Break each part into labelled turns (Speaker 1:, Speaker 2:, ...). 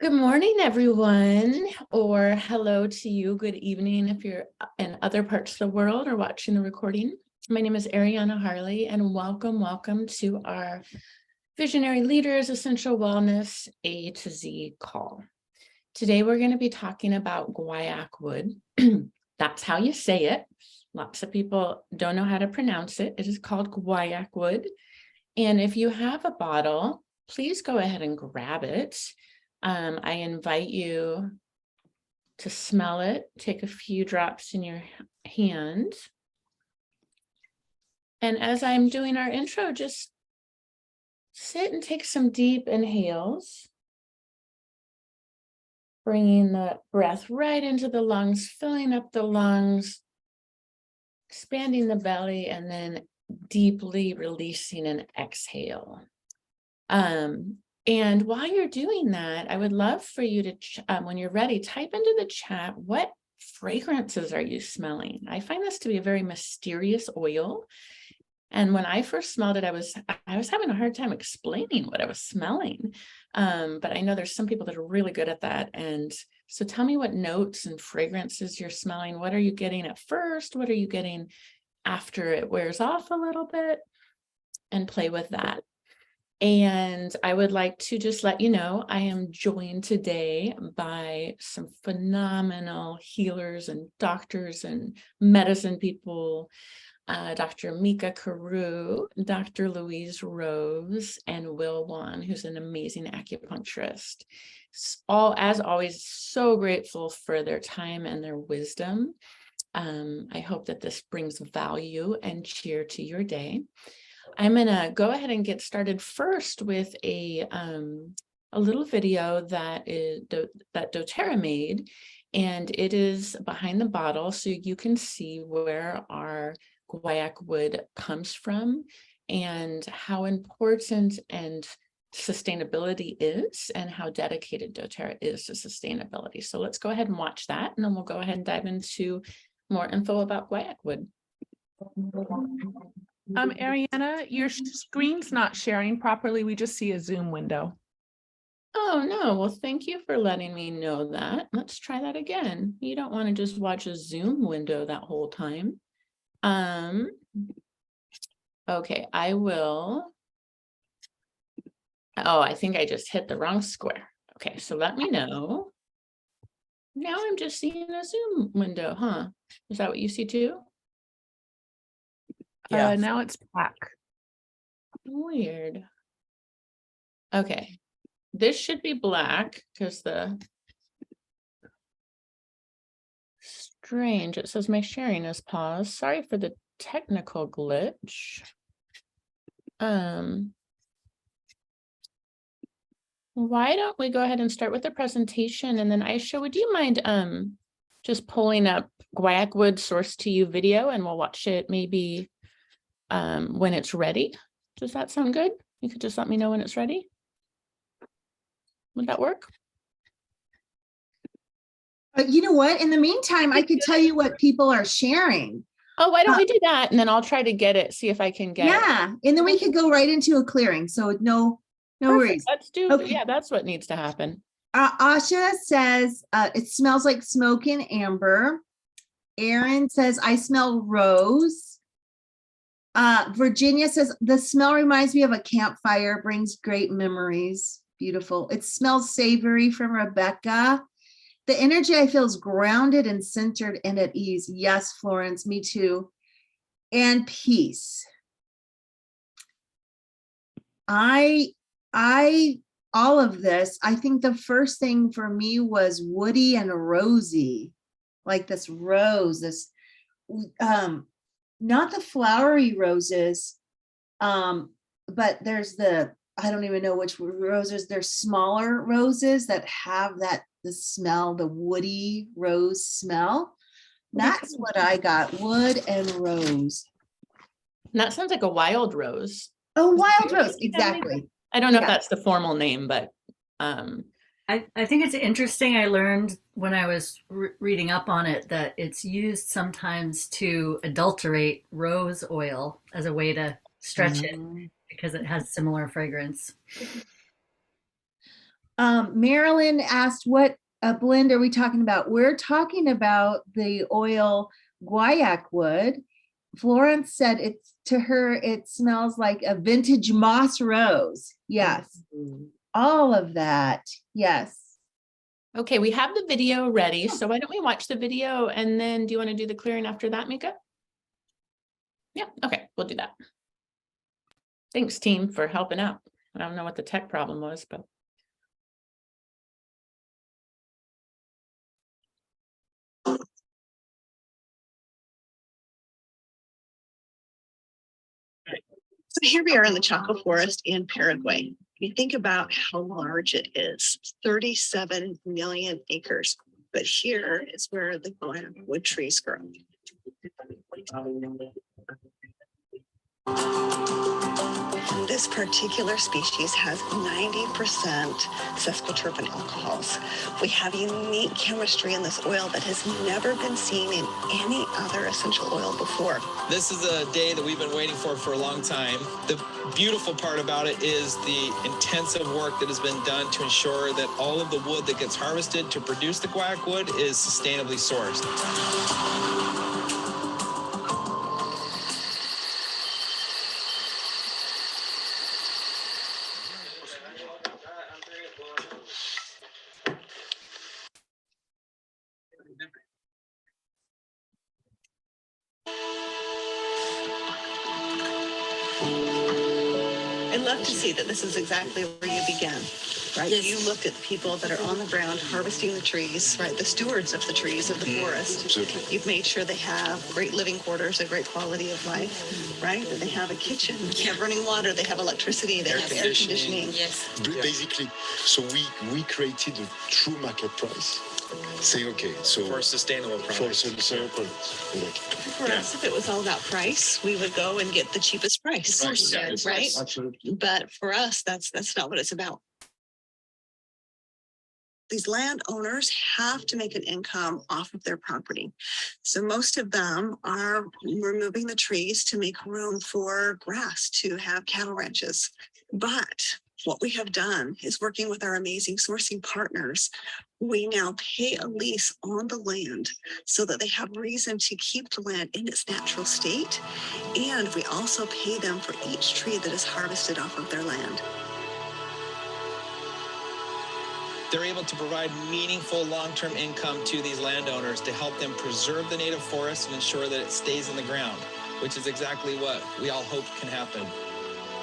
Speaker 1: Good morning, everyone, or hello to you. Good evening if you're in other parts of the world or watching the recording. My name is Ariana Harley, and welcome to our Visionary Leaders Essential Wellness A to Z call. Today, we're going to be talking about Guaiacwood. That's how you say it. Lots of people don't know how to pronounce it. It is called Guaiacwood. And if you have a bottle, please go ahead and grab it. I invite you to smell it. Take a few drops in your hand. And as I'm doing our intro, just sit and take some deep inhales, bringing the breath right into the lungs, filling up the lungs, expanding the belly, and then deeply releasing an exhale. And while you're doing that, I would love for you to, when you're ready, type into the chat, what fragrances are you smelling? I find this to be a very mysterious oil. And when I first smelled it, I was having a hard time explaining what I was smelling. But I know there's some people that are really good at that. And so tell me what notes and fragrances you're smelling. What are you getting at first? What are you getting after it wears off a little bit? And play with that. And I would like to just let you know, I am joined today by some phenomenal healers and doctors and medicine people, Dr. Mica Will, Dr. Louise Rose, and Will Wan, who's an amazing acupuncturist. As always, so grateful for their time and their wisdom. I hope that this brings value and cheer to your day. I'm going to go ahead and get started first with a little video that doTERRA made, and it is behind the bottle, so you can see where our Guaiacwood comes from and how important and sustainability is and how dedicated doTERRA is to sustainability. So let's go ahead and watch that, and then we'll go ahead and dive into more info about Guaiacwood.
Speaker 2: Ariana, your screen's not sharing properly. We just see a Zoom window.
Speaker 1: Oh, no. Well, thank you for letting me know that. Let's try that again. You don't want to just watch a Zoom window that whole time. Okay, I will. Oh, I think I just hit the wrong square. Okay, so let me know. Now I'm just seeing a Zoom window, huh? Is that what you see too?
Speaker 2: Yeah. Now it's black.
Speaker 1: Weird. Okay. This should be black because strange. It says my sharing is paused. Sorry for the technical glitch. Why don't we go ahead and start with the presentation, and then Aisha, would you mind just pulling up Guaiacwood source to you video, and we'll watch it maybe when it's ready. Does that sound good? You could just let me know when it's ready. Would that work?
Speaker 3: You know what? In the meantime, I could tell you what people are sharing.
Speaker 1: Oh, why don't we do that? And then I'll try to get it, see if I can get it.
Speaker 3: Yeah, and then we could go right into a clearing. So no worries.
Speaker 1: Let's do, okay. Yeah, that's what needs to happen.
Speaker 3: Asha says, it smells like smoke and amber. Erin says, I smell rose. Virginia says, the smell reminds me of a campfire, brings great memories. Beautiful. It smells savory from Rebecca. The energy I feel is grounded and centered and at ease. Yes, Florence, me too. And peace. All of this, I think the first thing for me was woody and rosy, like this rose, not the flowery roses, but there's I don't even know which roses. There's smaller roses that have the smell, the woody rose smell. That's what I got, wood and rose.
Speaker 1: And that sounds like a wild rose.
Speaker 3: Oh, wild rose, exactly.
Speaker 1: I don't know if that's the formal name, but
Speaker 4: I think it's interesting. I learned when I was reading up on it that it's used sometimes to adulterate rose oil as a way to stretch it because it has similar fragrance.
Speaker 3: Marilyn asked, what blend are we talking about? We're talking about the oil Guaiacwood. Florence said it's to her, it smells like a vintage moss rose. Yes. All of that. Yes.
Speaker 1: Okay, we have the video ready. So why don't we watch the video and then do you want to do the clearing after that, Mica? Yeah, okay, we'll do that. Thanks, team, for helping out. I don't know what the tech problem was, but.
Speaker 5: So here we are in the Chaco Forest in Paraguay. You think about how large it is, 37 million acres. But here is where the Guaiacwood trees grow. This particular species has 90% sesquiterpene alcohols. We have unique chemistry in this oil that has never been seen in any other essential oil before.
Speaker 6: This is a day that we've been waiting for a long time. The beautiful part about it is the intensive work that has been done to ensure that all of the wood that gets harvested to produce the Guaiacwood is sustainably sourced.
Speaker 5: I love to see that this is exactly where you begin, right?
Speaker 7: Yes.
Speaker 5: You look at the people that are on the ground harvesting the trees, right? The stewards of the trees of the forest.
Speaker 7: Absolutely.
Speaker 5: You've made sure they have great living quarters, a great quality of life, right? That they have a kitchen, they have running water, they have electricity, they have air conditioning.
Speaker 7: Yes. Basically, so we created a true market price. Saying, okay, so
Speaker 6: For sustainable
Speaker 7: for
Speaker 6: products.
Speaker 7: sustainable products. Exactly.
Speaker 5: For us, if it was all about price, we would go and get the cheapest price, right?
Speaker 7: Absolutely.
Speaker 5: But for us, that's not what it's about. These landowners have to make an income off of their property. So most of them are removing the trees to make room for grass to have cattle ranches. But what we have done is working with our amazing sourcing partners. We now pay a lease on the land so that they have reason to keep the land in its natural state. And we also pay them for each tree that is harvested off of their land.
Speaker 6: They're able to provide meaningful long-term income to these landowners to help them preserve the native forest and ensure that it stays in the ground, which is exactly what we all hope can happen.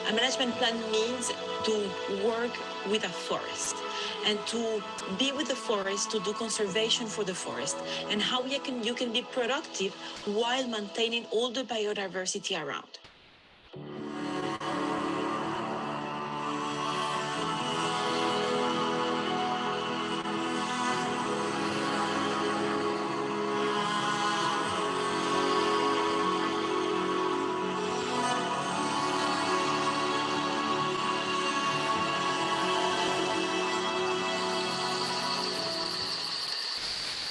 Speaker 8: A management plan means to work with a forest and to be with the forest, to do conservation for the forest, and how you can be productive while maintaining all the biodiversity around.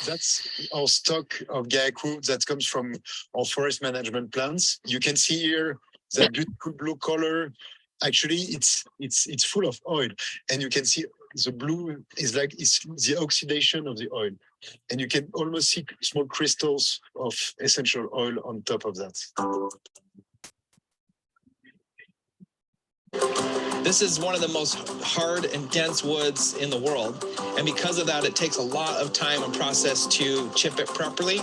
Speaker 7: That's our stock of Guaiacwood that comes from our forest management plans. You can see here that beautiful blue color. Actually, it's full of oil, and you can see the blue is like it's the oxidation of the oil, and you can almost see small crystals of essential oil on top of that.
Speaker 6: This is one of the most hard and dense woods in the world. And because of that, it takes a lot of time and process to chip it properly.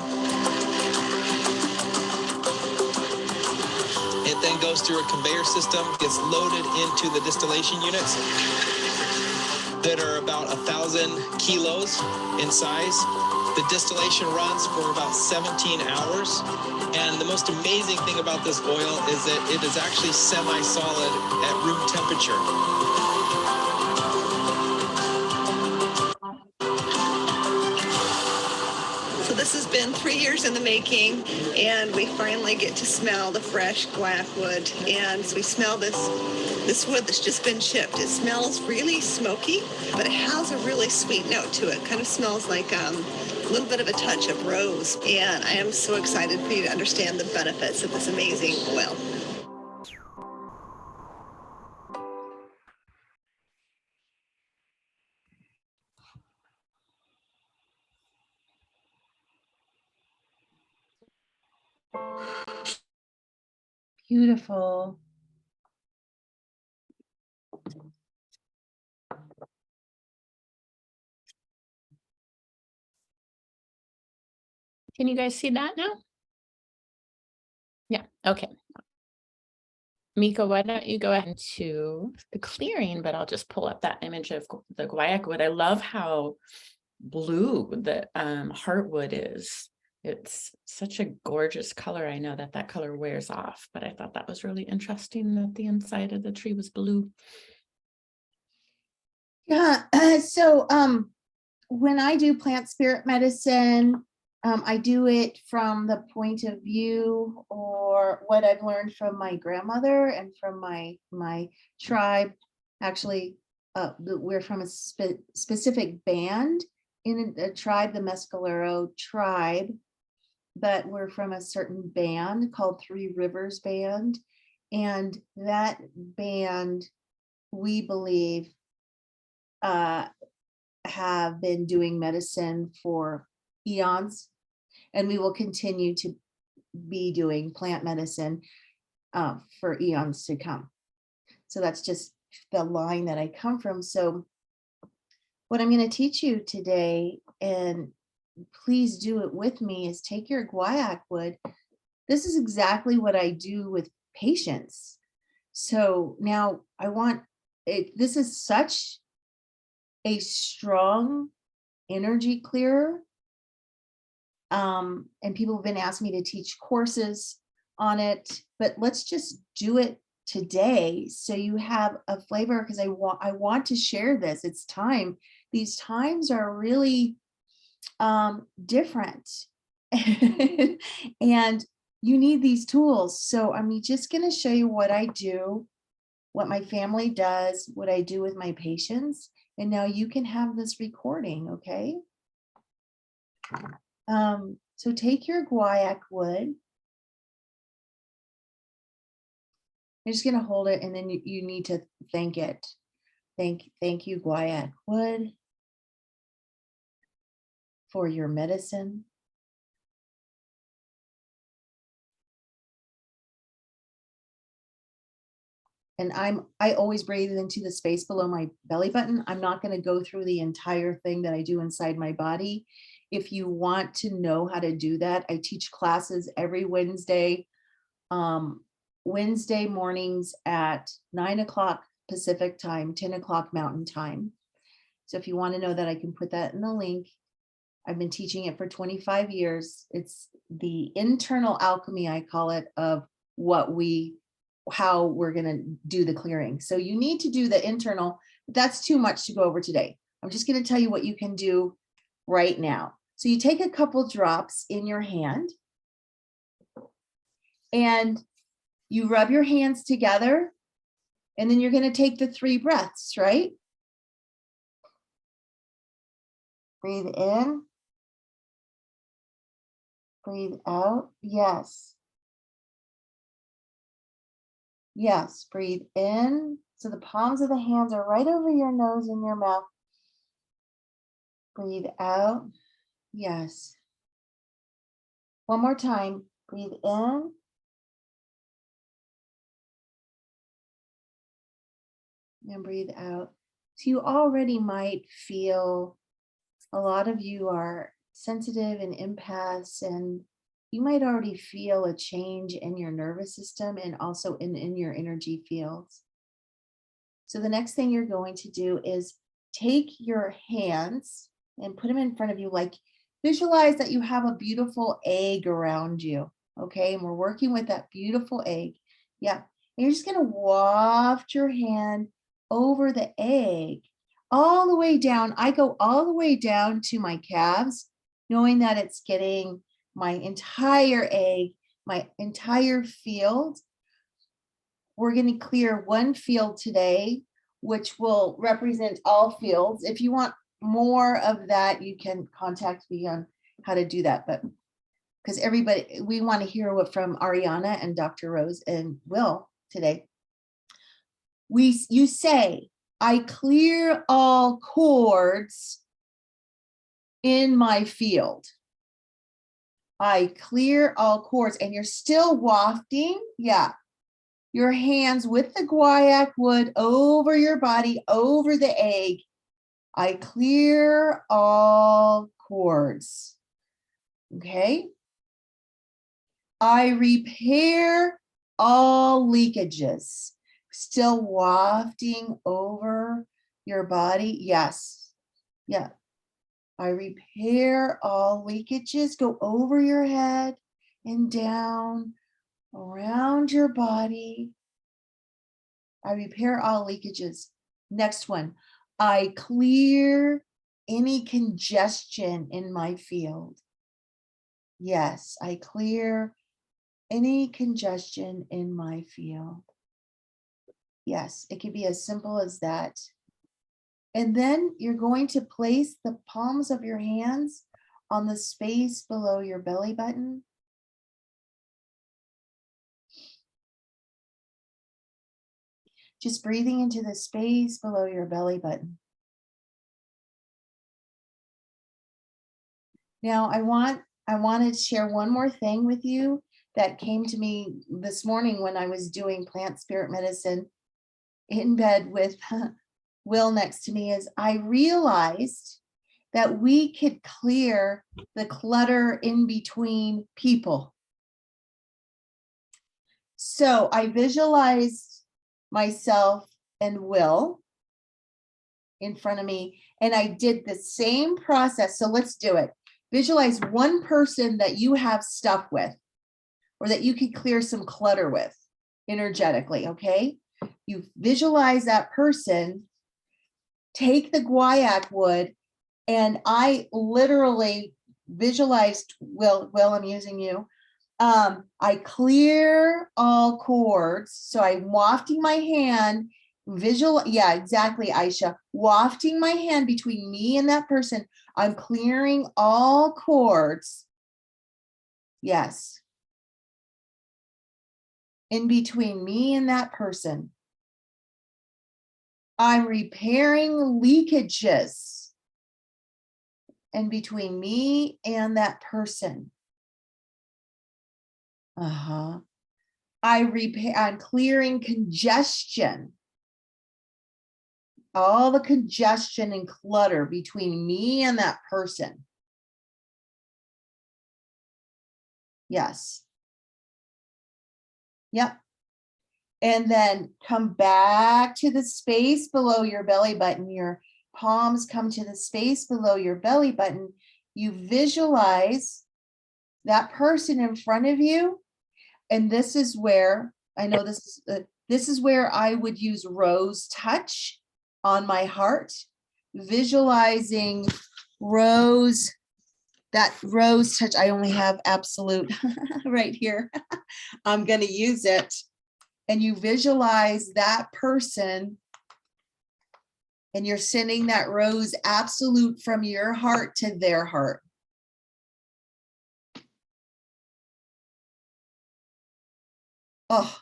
Speaker 6: It then goes through a conveyor system, gets loaded into the distillation units that are about 1,000 kilos in size. The distillation runs for about 17 hours. And the most amazing thing about this oil is that it is actually semi-solid at room temperature.
Speaker 5: So this has been 3 years in the making, and we finally get to smell the fresh Guaiacwood. And we smell this wood that's just been chipped. It smells really smoky, but it has a really sweet note to it. Kind of smells like a little bit of a touch of rose. And I am so excited for you to understand the benefits of this amazing oil.
Speaker 3: Beautiful.
Speaker 1: Can you guys see that now? Yeah, okay. Mica, why don't you go ahead to the clearing, but I'll just pull up that image of the Guaiacwood. I love how blue the heartwood is. It's such a gorgeous color. I know that that color wears off, but I thought that was really interesting that the inside of the tree was blue.
Speaker 3: Yeah. So when I do plant spirit medicine, I do it from the point of view or what I've learned from my grandmother and from my tribe. Actually, we're from a specific band in a tribe, the Mescalero tribe, but we're from a certain band called Three Rivers Band. And that band, we believe, have been doing medicine for eons, and we will continue to be doing plant medicine for eons to come. So that's just the line that I come from. So what I'm going to teach you today, and please do it with me, is take your Guaiacwood. This is exactly what I do with patients. So now I want it. This is such a strong energy clearer. And people have been asking me to teach courses on it, but let's just do it today so you have a flavor, because I want to share this. It's time. These times are really different and you need these tools. So I'm just going to show you what I do, what my family does, what I do with my patients. And now you can have this recording, okay? So take your Guaiacwood. You're just going to hold it, and then you need to thank it. Thank you, Guaiacwood, for your medicine. And I always breathe into the space below my belly button. I'm not going to go through the entire thing that I do inside my body. If you want to know how to do that, I teach classes every Wednesday, Wednesday mornings at 9 o'clock Pacific time, 10 o'clock Mountain time. So if you want to know that, I can put that in the link. I've been teaching it for 25 years. It's the internal alchemy, I call it, of how we're going to do the clearing. So you need to do the internal, but that's too much to go over today. I'm just going to tell you what you can do right now. So you take a couple drops in your hand and you rub your hands together, and then you're going to take the 3 breaths, right? Breathe in, breathe out. Yes. Yes, breathe in. So the palms of the hands are right over your nose and your mouth. Breathe out. Yes. One more time. Breathe in. And breathe out. So you already might feel, a lot of you are sensitive and empaths, and you might already feel a change in your nervous system and also in your energy fields. So the next thing you're going to do is take your hands and put them in front of you, like visualize that you have a beautiful egg around you. Okay, and we're working with that beautiful egg. Yeah, and you're just going to waft your hand over the egg all the way down. I go all the way down to my calves, knowing that it's getting my entire egg, my entire field. We're going to clear one field today, which will represent all fields. If you want more of that, you can contact me on how to do that. But because everybody, we want to hear what from Ariana and Dr. Rose and Will today. You say, I clear all cords in my field. I clear all cords, and you're still wafting. Yeah. your hands with the guaiacwood over your body, over the egg. I clear all cords. Okay. I repair all leakages. Still wafting over your body. Yes. Yeah. I repair all leakages. Go over your head and down around your body. I repair all leakages. Next one. I clear any congestion in my field. Yes, I clear any congestion in my field. Yes, it could be as simple as that. And then you're going to place the palms of your hands on the space below your belly button. Just breathing into the space below your belly button. Now I want to share one more thing with you that came to me this morning when I was doing plant spirit medicine in bed with Will next to me. Is I realized that we could clear the clutter in between people. So I visualized myself and Will in front of me, and I did the same process. So let's do it. Visualize one person that you have stuff with, or that you could clear some clutter with energetically, okay? You visualize that person, take the guaiacwood, and I literally visualized, Will, I'm using you. I clear all cords. So I'm wafting my hand, yeah, exactly, Aisha. Wafting my hand between me and that person. I'm clearing all cords. Yes. In between me and that person. I'm repairing leakages in between me and that person. I'm clearing congestion. All the congestion and clutter between me and that person. Yes. Yep. And then come back to the space below your belly button. Your palms come to the space below your belly button. You visualize that person in front of you. And this is where, I know this is where I would use rose touch on my heart, visualizing rose, that rose touch. I only have absolute right here. I'm going to use it. And you visualize that person, and you're sending that rose absolute from your heart to their heart. Oh,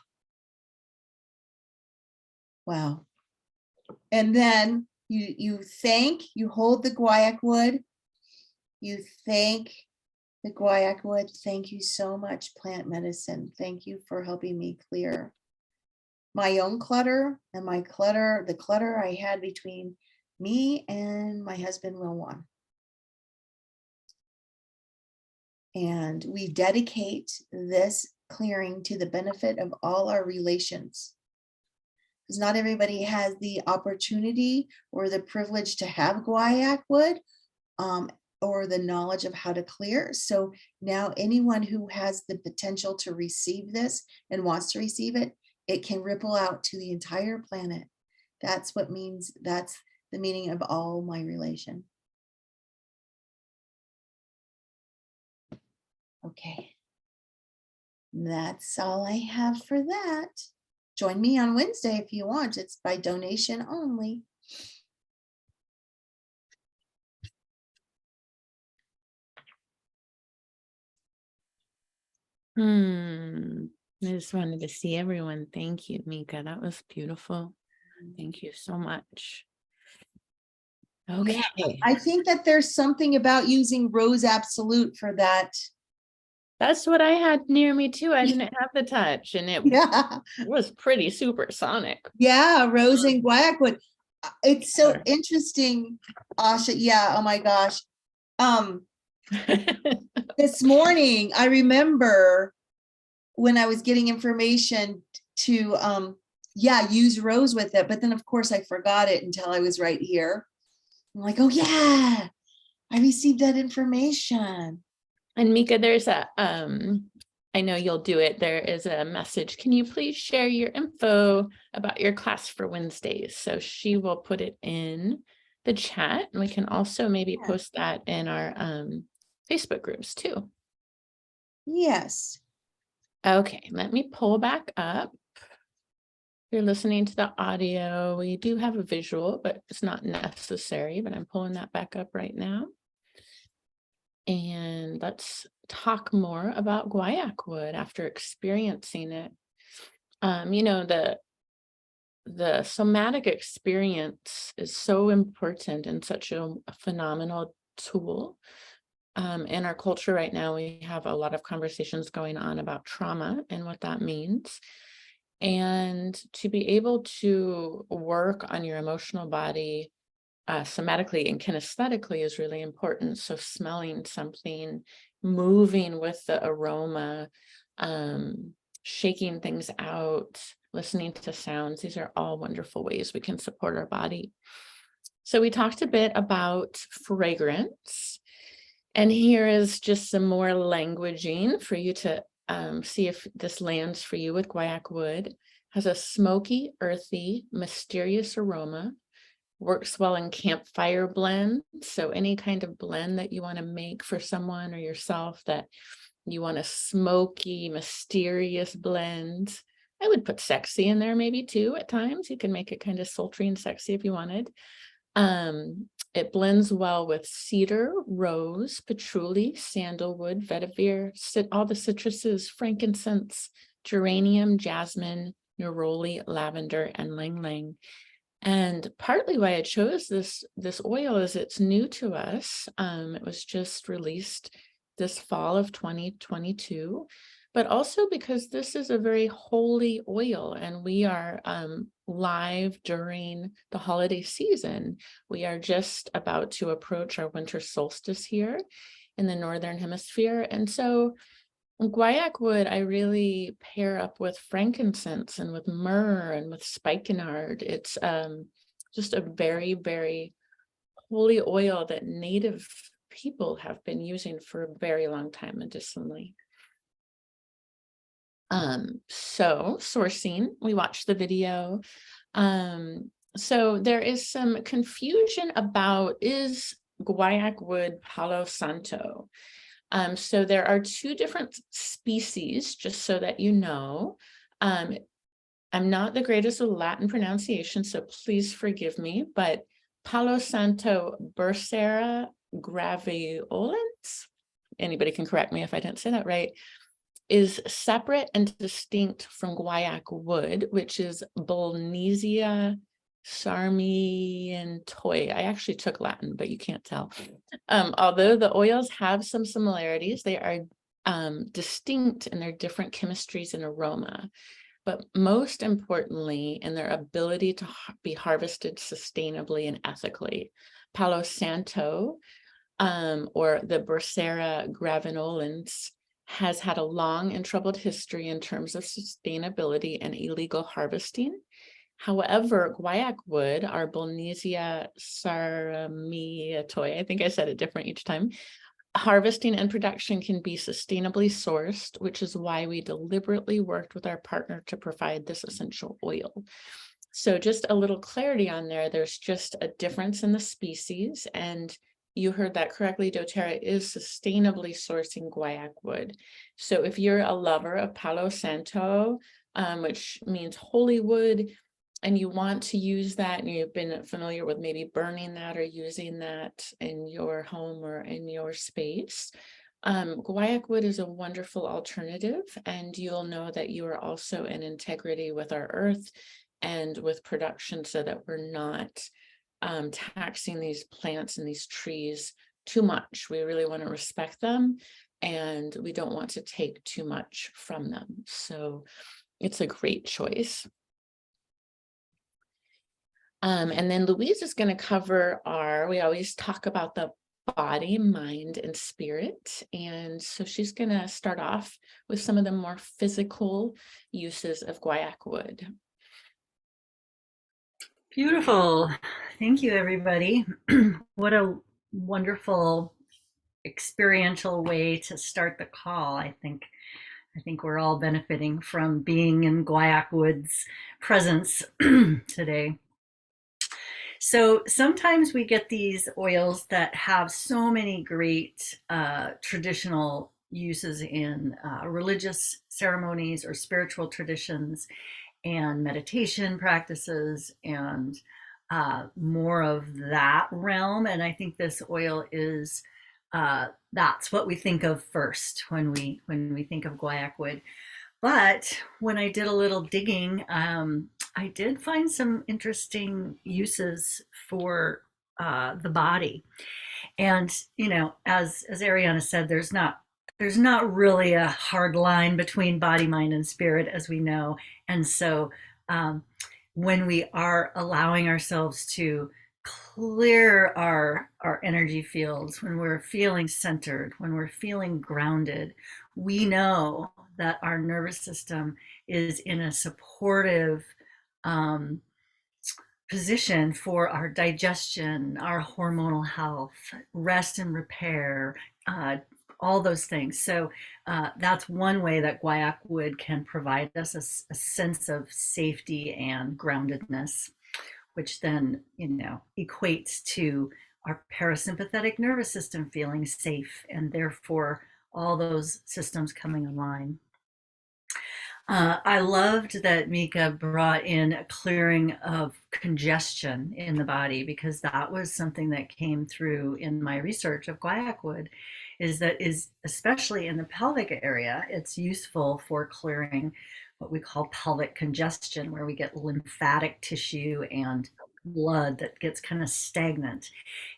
Speaker 3: wow. And then you hold the guaiacwood. You thank the guaiacwood. Thank you so much, plant medicine. Thank you for helping me clear my own clutter and the clutter I had between me and my husband, Will Wan. And we dedicate this clearing to the benefit of all our relations. Because not everybody has the opportunity or the privilege to have guaiacwood or the knowledge of how to clear. So now anyone who has the potential to receive this and wants to receive it, it can ripple out to the entire planet. That's the meaning of all my relation. Okay. That's all I have for that. Join me on Wednesday if you want. It's by donation only.
Speaker 1: I just wanted to see everyone. Thank you, Mica. That was beautiful. Thank you so much. Okay.
Speaker 3: Yeah, I think that there's something about using Rose Absolute for that
Speaker 1: That's what I had near me too. I didn't have the touch, and it
Speaker 3: Yeah.
Speaker 1: was pretty supersonic.
Speaker 3: Yeah, rose and guaiacwood. It's so
Speaker 1: Sure.
Speaker 3: interesting, Asha. Yeah, oh my gosh. This morning, I remember when I was getting information to use rose with it, but then of course I forgot it until I was right here. I'm like, oh yeah, I received that information.
Speaker 1: And Mica, there's a I know you'll do it. There is a message. Can you please share your info about your class for Wednesdays? So she will put it in the chat, and we can also maybe
Speaker 3: Yeah.
Speaker 1: post that in our Facebook groups too.
Speaker 3: Yes.
Speaker 1: Okay, let me pull back up. You're listening to the audio. We do have a visual, but it's not necessary, but I'm pulling that back up right now. And let's talk more about guaiacwood after experiencing it. You know, the somatic experience is so important and such a phenomenal tool. In our culture right now, we have a lot of conversations going on about trauma and what that means. And to be able to work on your emotional body somatically and kinesthetically is really important. So smelling something, moving with the aroma, shaking things out, listening to sounds, these are all wonderful ways we can support our body. So we talked a bit about fragrance. And here is just some more languaging for you to see if this lands for you with guaiacwood. Has a smoky, earthy, mysterious aroma. Works well in campfire blends. So any kind of blend that you want to make for someone or yourself that you want a smoky, mysterious blend. I would put sexy in there maybe too at times. You can make it kind of sultry and sexy if you wanted. It blends well with cedar, rose, patchouli, sandalwood, vetiver, all the citruses, frankincense, geranium, jasmine, neroli, lavender, and ylang ylang. And partly why I chose this oil is it's new to us. It was just released this fall of 2022, but also because this is a very holy oil, and we are live during the holiday season. We are just about to approach our winter solstice here in the Northern Hemisphere. And so guaiacwood, I really pair up with frankincense and with myrrh and with spikenard. It's just a very, very holy oil that native people have been using for a very long time medicinally. So sourcing, we watched the video. So there is some confusion about, is guaiacwood Palo Santo? So there are two different species, just so that you know. I'm not the greatest with Latin pronunciation, so please forgive me, but Palo Santo Bursera graveolens, anybody can correct me if I didn't say that right, is separate and distinct from guaiacwood, which is Bolnesia sarmientoi. I actually took Latin, but you can't tell. Although the oils have some similarities, they are distinct in their different chemistries and aroma, but most importantly, in their ability to be harvested sustainably and ethically. Palo Santo, or the Bursera gravenolens, has had a long and troubled history in terms of sustainability and illegal harvesting. However, guaiacwood, our Bolnesia sarmientoi, I think I said it different each time, harvesting and production can be sustainably sourced, which is why we deliberately worked with our partner to provide this essential oil. So just a little clarity on there, there's just a difference in the species, and you heard that correctly, doTERRA is sustainably sourcing guaiacwood. So if you're a lover of Palo Santo, which means holy wood, and you want to use that, and you've been familiar with maybe burning that or using that in your home or in your space, guaiacwood is a wonderful alternative, and you'll know that you are also in integrity with our earth and with production, so that we're not taxing these plants and these trees too much. We really want to respect them and we don't want to take too much from them. So it's a great choice. And then Louise is going to cover we always talk about the body, mind, and spirit. And so she's going to start off with some of the more physical uses of guaiacwood.
Speaker 4: Beautiful. Thank you, everybody. What a wonderful experiential way to start the call. I think we're all benefiting from being in Guaiacwood's presence today. So sometimes we get these oils that have so many great traditional uses in religious ceremonies or spiritual traditions and meditation practices and more of that realm. And I think this oil is that's what we think of first when we think of guaiacwood. But when I did a little digging, I did find some interesting uses for the body. And as Ariana said, there's not really a hard line between body, mind, and spirit, as we know. And so when we are allowing ourselves to clear our energy fields, when we're feeling centered, when we're feeling grounded, we know that our nervous system is in a supportive position for our digestion, our hormonal health, rest and repair, all those things. So that's one way that guaiacwood can provide us a sense of safety and groundedness, which then, equates to our parasympathetic nervous system feeling safe, and therefore all those systems coming online. I loved that Mica brought in a clearing of congestion in the body, because that was something that came through in my research of guaiacwood, is especially in the pelvic area, it's useful for clearing what we call pelvic congestion, where we get lymphatic tissue and blood that gets kind of stagnant.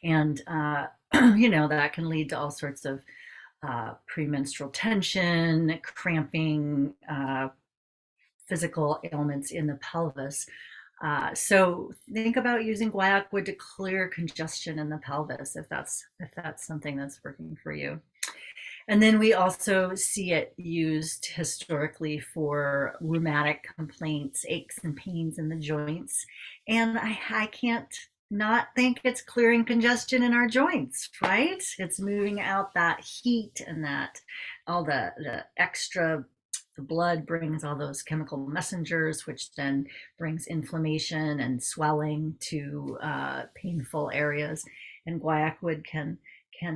Speaker 4: And, that can lead to all sorts of premenstrual tension, cramping, physical ailments in the pelvis. So think about using guaiacwood to clear congestion in the pelvis, if that's something that's working for you. And then we also see it used historically for rheumatic complaints, aches and pains in the joints. And I can't not think it's clearing congestion in our joints, right? It's moving out that heat and that all the extra, the blood brings all those chemical messengers, which then brings inflammation and swelling to painful areas. And guaiacwood can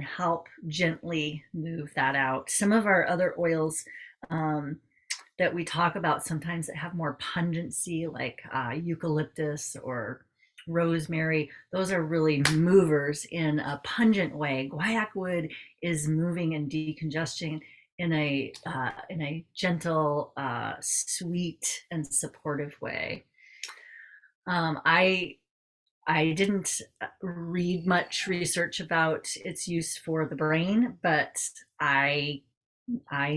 Speaker 4: help gently move that out. Some of our other oils that we talk about sometimes that have more pungency, like eucalyptus or rosemary, those are really movers in a pungent way. Guaiacwood is moving and decongesting in a gentle, sweet, and supportive way. I didn't read much research about its use for the brain, but I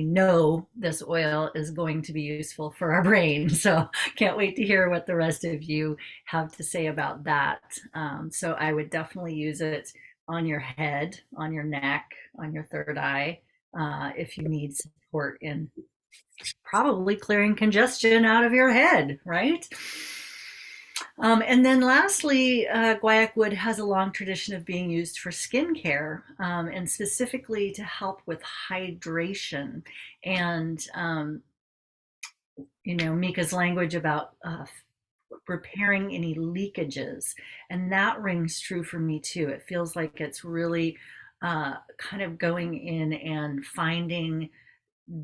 Speaker 4: know this oil is going to be useful for our brain. So can't wait to hear what the rest of you have to say about that. So I would definitely use it on your head, on your neck, on your third eye, if you need support in probably clearing congestion out of your head, right? And then lastly, guaiacwood has a long tradition of being used for skincare, and specifically to help with hydration. And, Mica's language about repairing any leakages, and that rings true for me too. It feels like it's really kind of going in and finding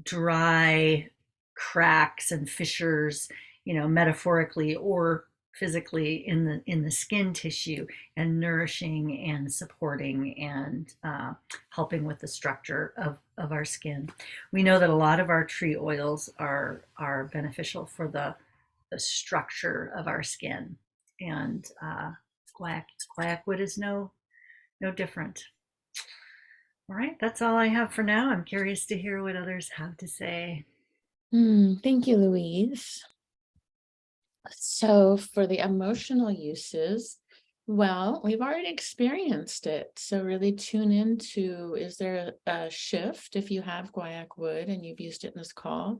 Speaker 4: dry cracks and fissures, metaphorically or physically in the skin tissue, and nourishing and supporting and helping with the structure of our skin. We know that a lot of our tree oils are beneficial for the structure of our skin, and guaiacwood is no different. All right, that's all I have for now. I'm curious to hear what others have to say.
Speaker 1: Thank you, Louise. So for the emotional uses, well, we've already experienced it. So really tune into, is there a shift if you have Guaiacwood and you've used it in this call?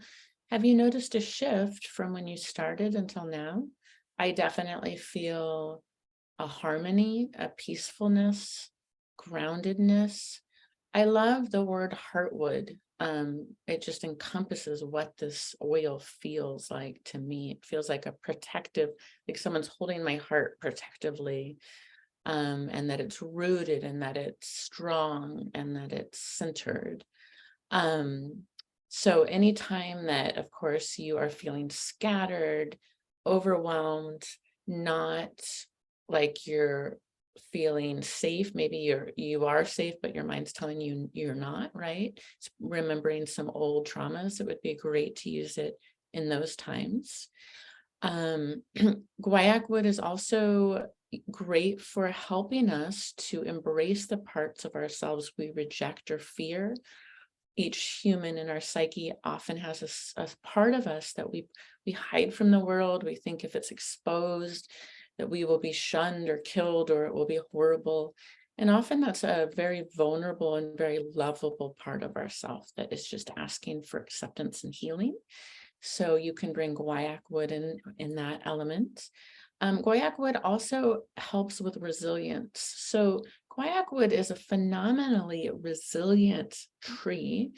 Speaker 1: Have you noticed a shift from when you started until now? I definitely feel a harmony, a peacefulness, groundedness. I love the word heartwood. It just encompasses what this oil feels like to me. It feels like a protective, like someone's holding my heart protectively, and that it's rooted and that it's strong and that it's centered. So anytime that, of course, you are feeling scattered, overwhelmed, not like you're feeling safe, maybe you are safe, but your mind's telling you you're not, right? It's remembering some old traumas, it would be great to use it in those times. Guaiacwood is also great for helping us to embrace the parts of ourselves we reject or fear. Each human in our psyche often has a part of us that we hide from the world. We think if it's exposed, that we will be shunned or killed, or it will be horrible. And often that's a very vulnerable and very lovable part of ourselves that is just asking for acceptance and healing. So you can bring Guaiacwood in that element. Guaiacwood also helps with resilience. So Guaiacwood is a phenomenally resilient tree.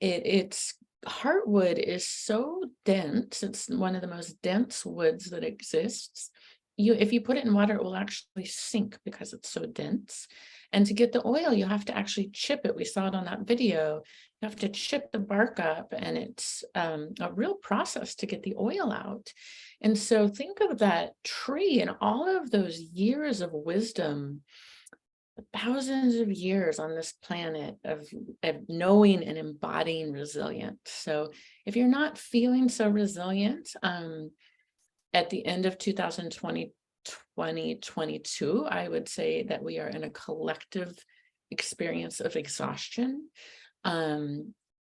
Speaker 1: Its heartwood is so dense. It's one of the most dense woods that exists. If you put it in water, it will actually sink because it's so dense. And to get the oil, you have to actually chip it. We saw it on that video. You have to chip the bark up, and it's a real process to get the oil out. And so think of that tree and all of those years of wisdom, thousands of years on this planet of knowing and embodying resilience. So if you're not feeling so resilient, at the end of 2022, I would say that we are in a collective experience of exhaustion.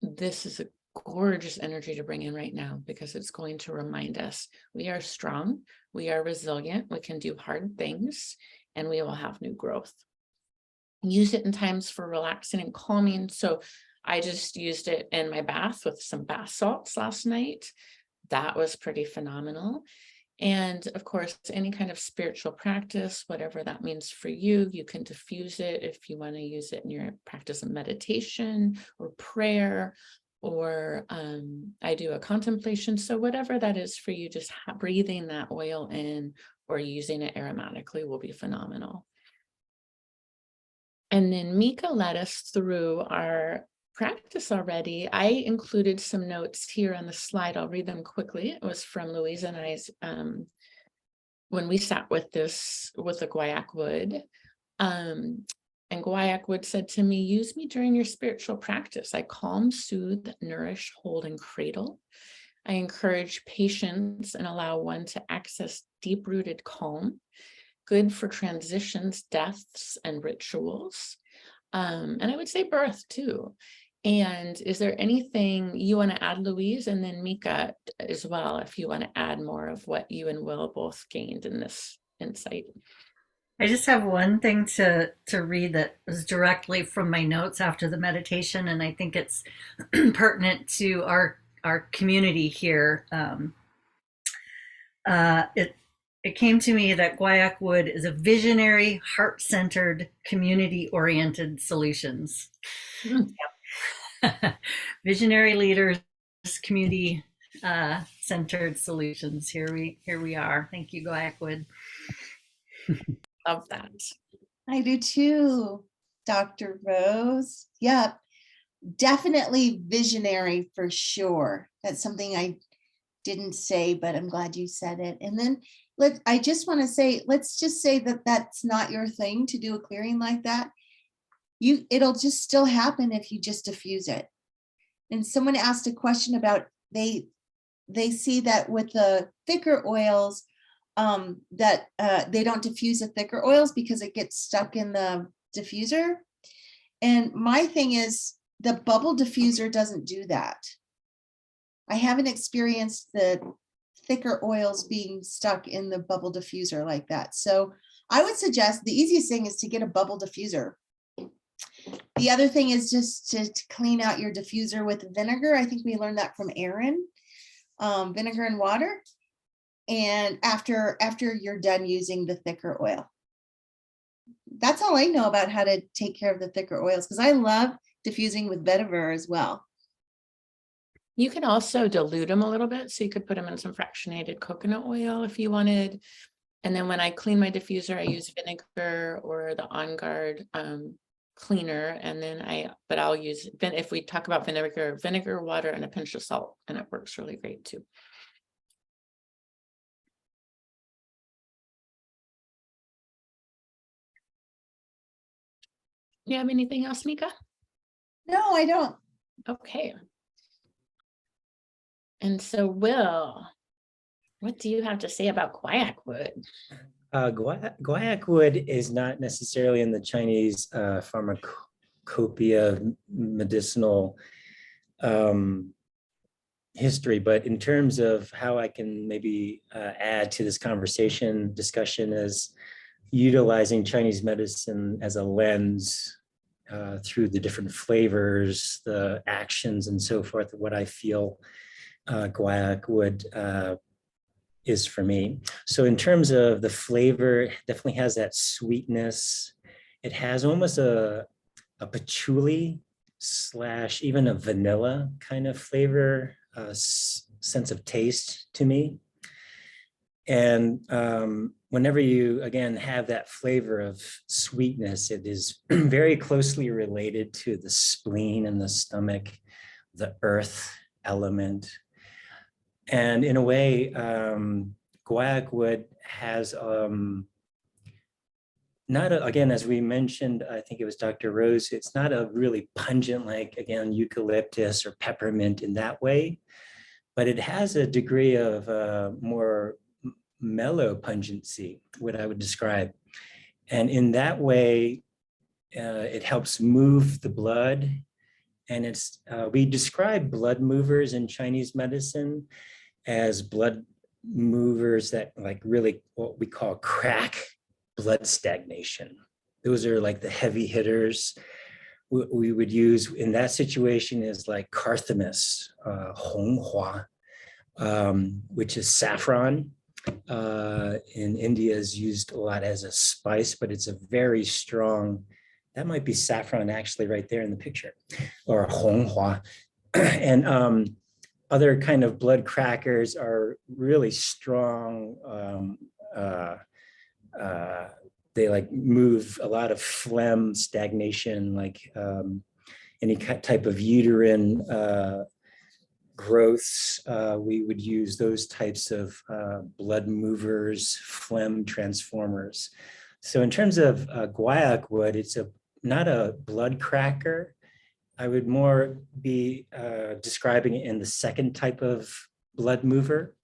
Speaker 1: This is a gorgeous energy to bring in right now, because it's going to remind us we are strong, we are resilient, we can do hard things, and we will have new growth. Use it in times for relaxing and calming. So I just used it in my bath with some bath salts last night. That was pretty phenomenal. And of course, any kind of spiritual practice, whatever that means for you, you can diffuse it if you want to use it in your practice of meditation or prayer, or I do a contemplation. So whatever that is for you, just breathing that oil in or using it aromatically will be phenomenal. And then Mica led us through our practice already. I included some notes here on the slide. I'll read them quickly. It was from Louise and I's when we sat with the Guaiacwood. And Guaiacwood said to me, use me during your spiritual practice. I calm, soothe, nourish, hold, and cradle. I encourage patience and allow one to access deep-rooted calm. Good for transitions, deaths, and rituals. And I would say birth too. And is there anything you want to add, Louise? And then Mica as well, if you want to add more of what you and Will both gained in this insight.
Speaker 4: I just have one thing to read that was directly from my notes after the meditation, and I think it's pertinent to our community here. It came to me that Guaiacwood is a visionary, heart-centered, community-oriented solutions. Visionary leaders, community-centered solutions. Here we are. Thank you, Guaiacwood.
Speaker 1: Love that.
Speaker 3: I do too, Dr. Rose. Yep, definitely visionary for sure. That's something I didn't say, but I'm glad you said it. And then I just want to say, let's just say that that's not your thing to do a clearing like that. It'll just still happen if you just diffuse it. And someone asked a question about they see that with the thicker oils, that they don't diffuse the thicker oils because it gets stuck in the diffuser. And my thing is the bubble diffuser doesn't do that. I haven't experienced the thicker oils being stuck in the bubble diffuser like that. So I would suggest the easiest thing is to get a bubble diffuser. The other thing is just to clean out your diffuser with vinegar. I think we learned that from Aaron, vinegar and water. And after you're done using the thicker oil. That's all I know about how to take care of the thicker oils, because I love diffusing with vetiver as well.
Speaker 1: You can also dilute them a little bit. So you could put them in some fractionated coconut oil if you wanted. And then when I clean my diffuser, I use vinegar or the On Guard cleaner. And then I'll use, if we talk about vinegar, water, and a pinch of salt, and it works really great too. You have anything else, Mica?
Speaker 3: No, I don't.
Speaker 1: Okay. And so, Will, what do you have to say about guaiacwood?
Speaker 9: Guaiacwood is not necessarily in the Chinese pharmacopoeia medicinal history, but in terms of how I can maybe add to this discussion is utilizing Chinese medicine as a lens through the different flavors, the actions, and so forth, what I feel guaiacwood is for me. So in terms of the flavor, it definitely has that sweetness. It has almost a patchouli / even a vanilla kind of flavor, sense of taste to me. And whenever you, again, have that flavor of sweetness, it is very closely related to the spleen and the stomach, the earth element. And in a way, guaiacwood has, again, as we mentioned, I think it was Dr. Rose, it's not a really pungent, like, again, eucalyptus or peppermint in that way, but it has a degree of more mellow pungency, what I would describe. And in that way, it helps move the blood. And it's we describe blood movers in Chinese medicine as blood movers that like really what we call crack blood stagnation. Those are like the heavy hitters. We would use in that situation is like Carthamus, Honghua, which is saffron. In India is used a lot as a spice, but it's a very strong, that might be saffron actually right there in the picture, or Honghua. And other kind of blood crackers are really strong. They like move a lot of phlegm, stagnation, like any type of uterine growths. We would use those types of blood movers, phlegm transformers. So in terms of guaiacwood, it's not a blood cracker. I would more be describing it in the second type of blood mover,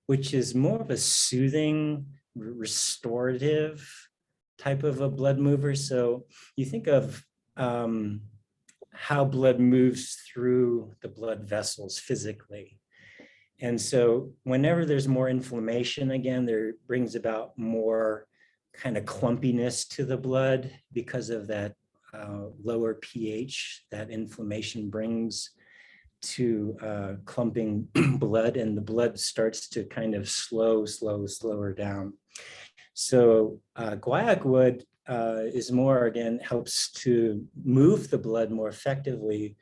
Speaker 9: which is more of a soothing, restorative type of a blood mover. So you think of how blood moves through the blood vessels physically. And so whenever there's more inflammation, again, there brings about more kind of clumpiness to the blood because of that lower pH that inflammation brings to clumping blood, and the blood starts to kind of slower down. So guaiacwood is more, again, helps to move the blood more effectively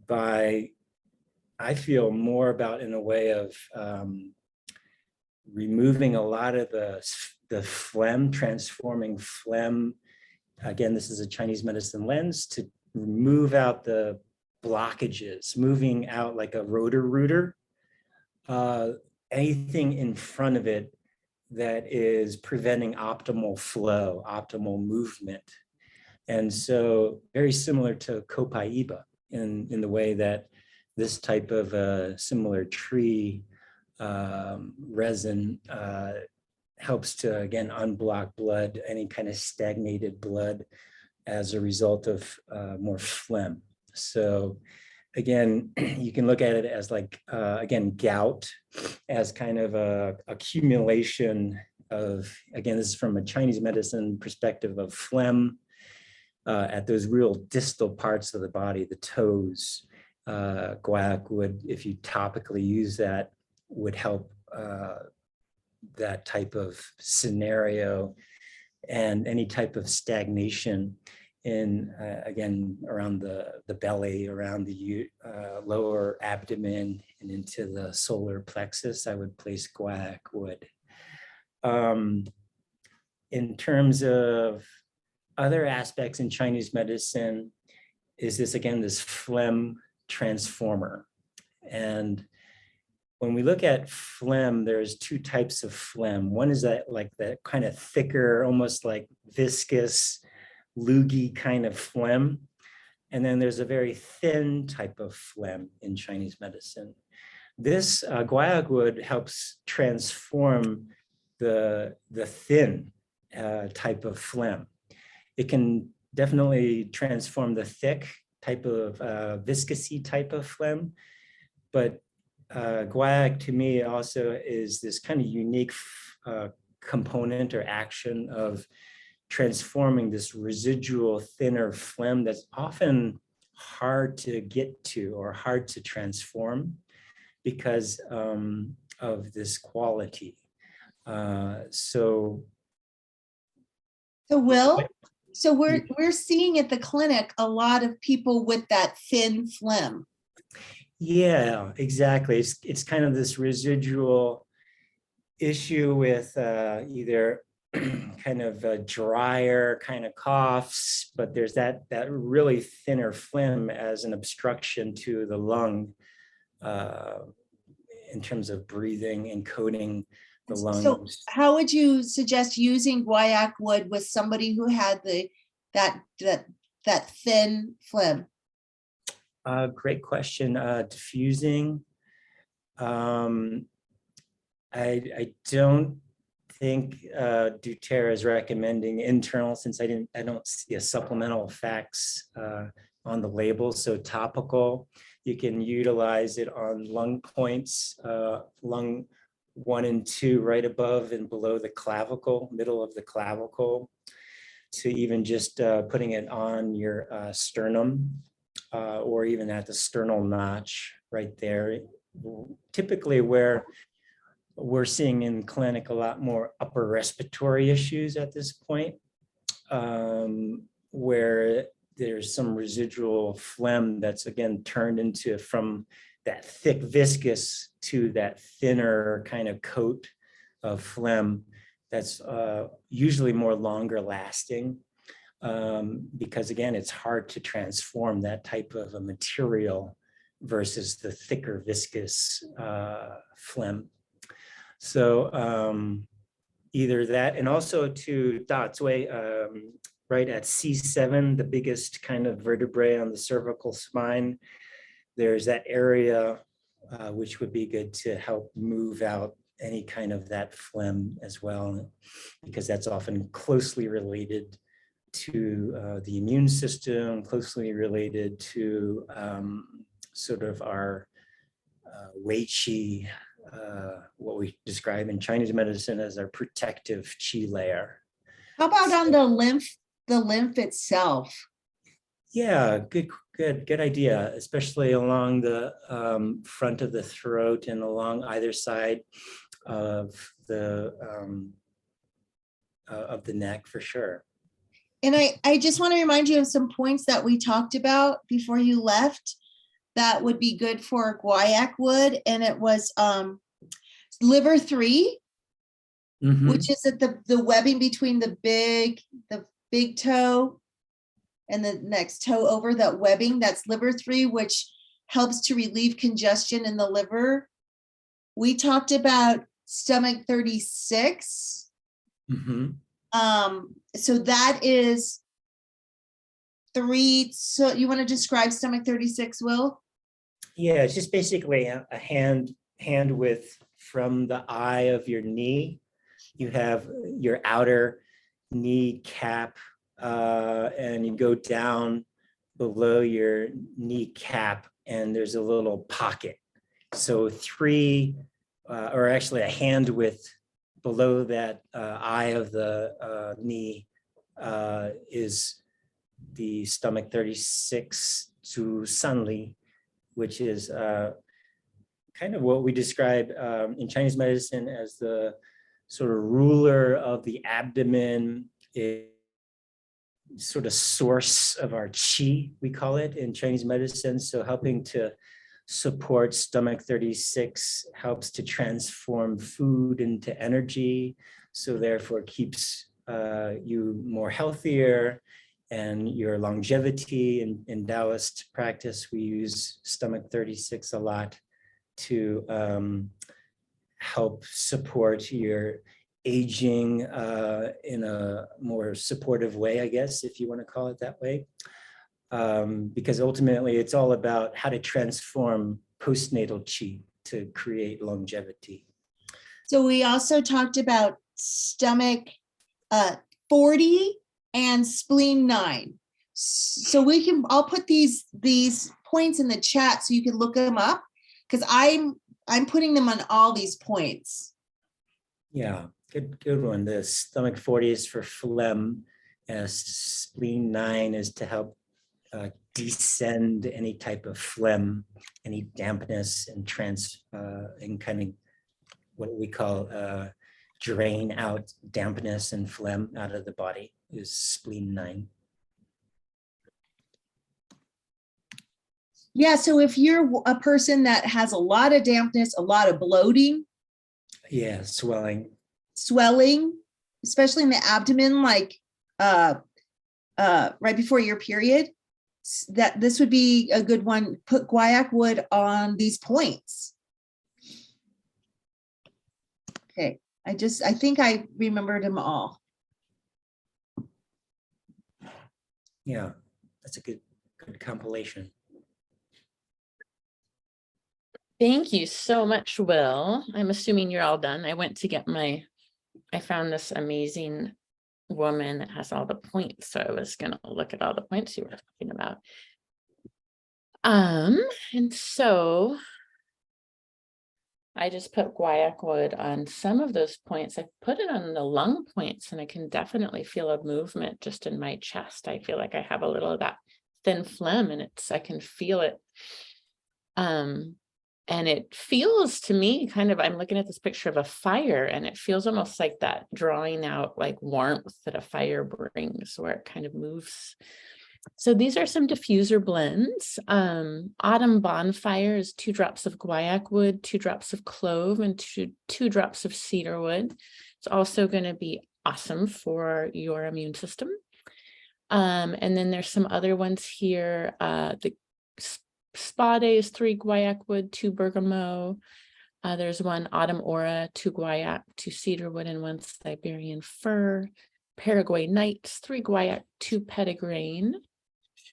Speaker 9: by, I feel more about in a way of removing a lot of the phlegm, transforming phlegm. Again, this is a Chinese medicine lens to move out the blockages, moving out like a rotor rooter, anything in front of it that is preventing optimal flow, optimal movement. And so very similar to copaiba in the way that this type of similar tree resin helps to, again, unblock blood, any kind of stagnated blood as a result of more phlegm. So again, you can look at it as like, again, gout as kind of a accumulation of, again, this is from a Chinese medicine perspective of phlegm at those real distal parts of the body, the toes. Guaiacwood, if you topically use that, would help that type of scenario and any type of stagnation in, again, around the belly, around the lower abdomen and into the solar plexus. I would place Guaiacwood. In terms of other aspects in Chinese medicine, is this, again, this phlegm transformer. And when we look at phlegm, there's two types of phlegm. One is that like that kind of thicker, almost like viscous, loogie kind of phlegm. And then there's a very thin type of phlegm in Chinese medicine. This Guaiacwood helps transform the thin type of phlegm. It can definitely transform the thick type of viscousy type of phlegm, but guaiac to me also is this kind of unique component or action of transforming this residual thinner phlegm that's often hard to get to or hard to transform because of this quality.
Speaker 3: So Will, so we're seeing at the clinic a lot of people with that thin phlegm.
Speaker 9: Yeah, exactly. It's kind of this residual issue with either kind of drier kind of coughs, but there's that really thinner phlegm as an obstruction to the lung in terms of breathing and coating the lungs.
Speaker 3: So how would you suggest using Guaiacwood with somebody who had that thin phlegm?
Speaker 9: Great question. Diffusing. I don't think doTERRA is recommending internal, since I don't see a supplemental facts on the label. So topical, you can utilize it on lung points, lung 1 and 2, right above and below the clavicle, middle of the clavicle, to even just putting it on your sternum or even at the sternal notch right there. Typically where we're seeing in clinic a lot more upper respiratory issues at this point, where there's some residual phlegm that's again turned into from that thick viscous to that thinner kind of coat of phlegm that's usually more longer lasting, because again, it's hard to transform that type of a material versus the thicker viscous phlegm. So either that, and also to Dot's way, right at C7, the biggest kind of vertebrae on the cervical spine, there's that area which would be good to help move out any kind of that phlegm as well, because that's often closely related to the immune system, closely related to sort of our wei qi, what we describe in Chinese medicine as our protective qi layer.
Speaker 3: How about on the lymph itself?
Speaker 9: Yeah, good idea, especially along the front of the throat and along either side of the neck, for sure.
Speaker 3: And I just want to remind you of some points that we talked about before you left that would be good for Guaiacwood, and it was liver 3, which is at the webbing between the big toe and the next toe over, that webbing, that's liver 3, which helps to relieve congestion in the liver. We talked about stomach 36. So that is 3. So you want to describe stomach 36, Will?
Speaker 9: Yeah, it's just basically a hand width from the eye of your knee. You have your outer knee cap and you go down below your kneecap, and there's a little pocket. So three, or actually a hand width below that eye of the knee is the stomach 36 to Sanli, which is kind of what we describe in Chinese medicine as the sort of ruler of the abdomen, sort of source of our qi, we call it in Chinese medicine. So helping to support stomach 36 helps to transform food into energy. So therefore keeps you more healthier and your longevity. In Taoist practice, we use stomach 36 a lot to help support your aging in a more supportive way, I guess, if you want to call it that way. Because ultimately it's all about how to transform postnatal qi to create longevity.
Speaker 3: So we also talked about stomach 40 and spleen 9. So I'll put these points in the chat so you can look them up, because I'm putting them on all these points.
Speaker 9: Yeah, good one. The stomach 40 is for phlegm, and spleen 9 is to help descend any type of phlegm, any dampness, and and kind of what we call drain out dampness and phlegm out of the body is spleen 9.
Speaker 3: Yeah, so if you're a person that has a lot of dampness, a lot of bloating,
Speaker 9: yeah, swelling,
Speaker 3: especially in the abdomen, like right before your period, that this would be a good one. Put Guaiacwood on these points. Okay, I think I remembered them all.
Speaker 9: Yeah, that's a good compilation.
Speaker 1: Thank you so much, Will. I'm assuming you're all done. I went to get I found this amazing woman that has all the points. So I was going to look at all the points you were talking about. And so I just put Guaiacwood on some of those points. I put it on the lung points, and I can definitely feel a movement just in my chest. I feel like I have a little of that thin phlegm, and I can feel it. And it feels to me kind of, I'm looking at this picture of a fire, and it feels almost like that drawing out like warmth that a fire brings, where it kind of moves. So these are some diffuser blends. Autumn Bonfire is 2 drops of Guaiacwood, 2 drops of clove, and two drops of cedarwood. It's also going to be awesome for your immune system. And then there's some other ones here. The Spa Day is 3 Guaiacwood, 2 bergamot. There's 1 Autumn Aura, 2 guaiac, 2 cedarwood, and 1 Siberian fir. Paraguay Nights, 3 guaiac, 2 petitgrain.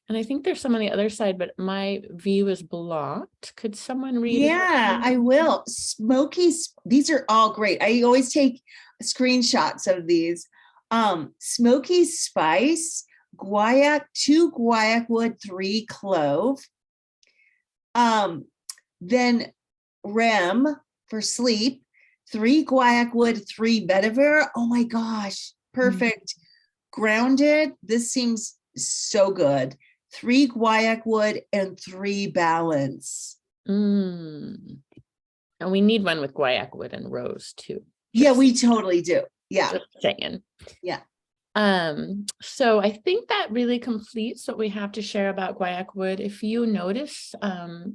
Speaker 1: And I think there's some on the other side, but my view is blocked. Could someone read?
Speaker 3: Yeah, I will. Smokies, these are all great. I always take screenshots of these. Smoky Spice, guaiac, 2 Guaiacwood, 3 clove. Then REM for sleep, 3 Guaiacwood, 3 vetiver. Oh my gosh, perfect. Grounded, this seems so good. 3 Guaiacwood and 3 balance.
Speaker 1: And we need one with Guaiacwood and rose too.
Speaker 3: Yeah, we totally do. Yeah.
Speaker 1: Just saying.
Speaker 3: Yeah.
Speaker 1: So I think that really completes what we have to share about Guaiacwood. If you notice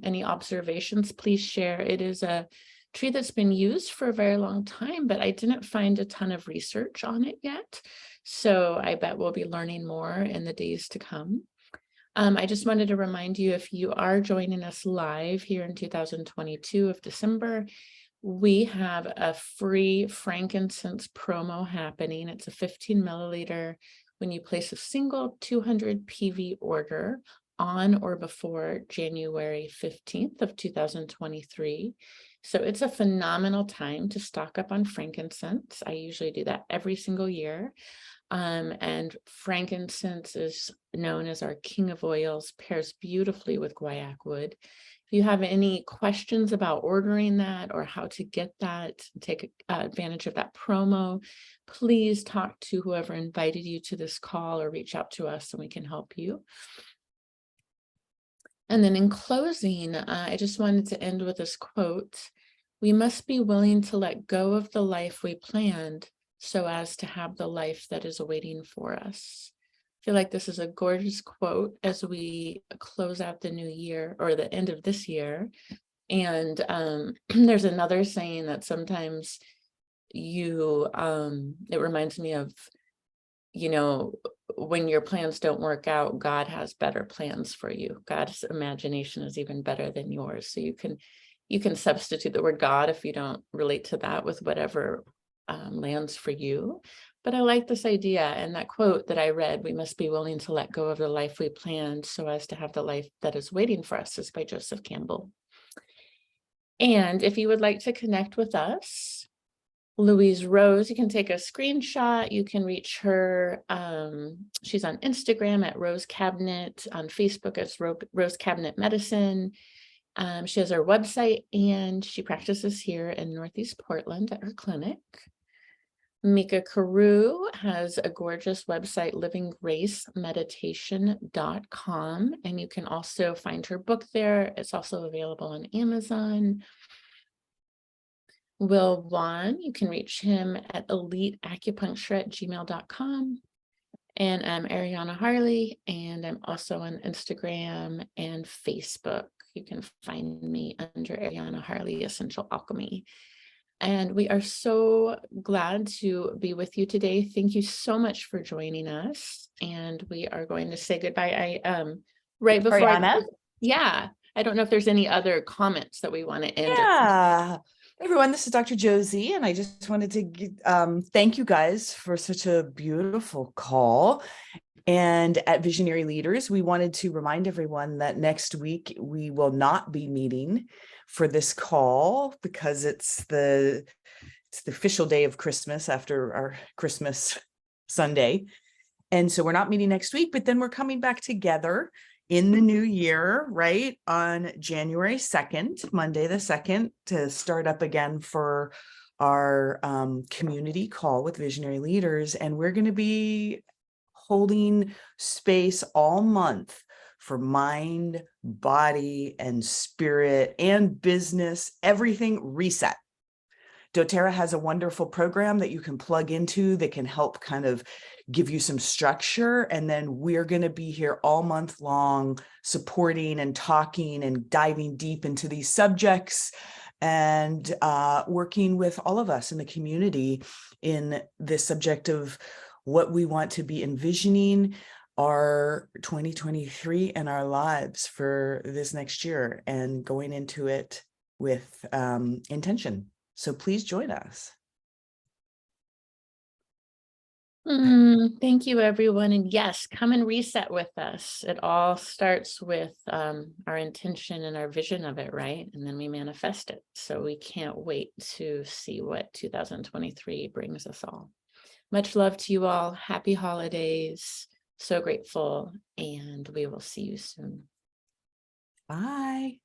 Speaker 1: any observations, please share. It is a tree that's been used for a very long time, but I didn't find a ton of research on it yet. So I bet we'll be learning more in the days to come. I just wanted to remind you, if you are joining us live here in 2022 of December, we have a free frankincense promo happening. It's a 15 milliliter when you place a single 200 PV order on or before January 15th of 2023. So it's a phenomenal time to stock up on frankincense. I usually do that every single year. And frankincense is known as our king of oils, pairs beautifully with guaiacwood. If you have any questions about ordering that or how to get that, take advantage of that promo, please talk to whoever invited you to this call or reach out to us and we can help you. And then in closing, I just wanted to end with this quote. We must be willing to let go of the life we planned so as to have the life that is awaiting for us. I feel like this is a gorgeous quote as we close out the new year or the end of this year. And there's another saying that sometimes it reminds me of, when your plans don't work out, God has better plans for you. God's imagination is even better than yours. So you can substitute the word God if you don't relate to that with whatever lands for you. But I like this idea and that quote that I read, we must be willing to let go of the life we planned so as to have the life that is waiting for us, is by Joseph Campbell. And if you would like to connect with us, Louise Rose, you can take a screenshot. You can reach her. She's on Instagram at Rose Cabinet, on Facebook as Rose Cabinet Medicine. She has her website and she practices here in Northeast Portland at her clinic. Mica Carew has a gorgeous website, livinggracemeditation.com, and you can also find her book there. It's also available on Amazon. Will Wan, you can reach him at eliteacupuncture@gmail.com. And I'm Ariana Harley, and I'm also on Instagram and Facebook. You can find me under Ariana Harley Essential Alchemy. And we are so glad to be with you today. Thank you so much for joining us. And we are going to say goodbye. Right before
Speaker 10: Ariana?
Speaker 1: I don't know if there's any other comments that we want to end.
Speaker 10: Yeah. Everyone, this is Dr. Josie, and I just wanted to thank you guys for such a beautiful call. And at Visionary Leaders, we wanted to remind everyone that next week we will not be meeting for this call because it's the official day of Christmas after our Christmas Sunday. And so we're not meeting next week, but then we're coming back together in the new year, right, on January 2nd, Monday the 2nd, to start up again for our community call with Visionary Leaders. And we're going to be holding space all month for mind, body, and spirit and business, everything reset. doTERRA has a wonderful program that you can plug into that can help kind of give you some structure. And then we're going to be here all month long, supporting and talking and diving deep into these subjects and working with all of us in the community in this subject of what we want to be envisioning our 2023 and our lives for this next year and going into it with intention. So please join us.
Speaker 1: Thank you, everyone. And yes, come and reset with us. It all starts with our intention and our vision of it, right? And then we manifest it. So we can't wait to see what 2023 brings us all. Much love to you all. Happy holidays. So grateful. And we will see you soon.
Speaker 10: Bye.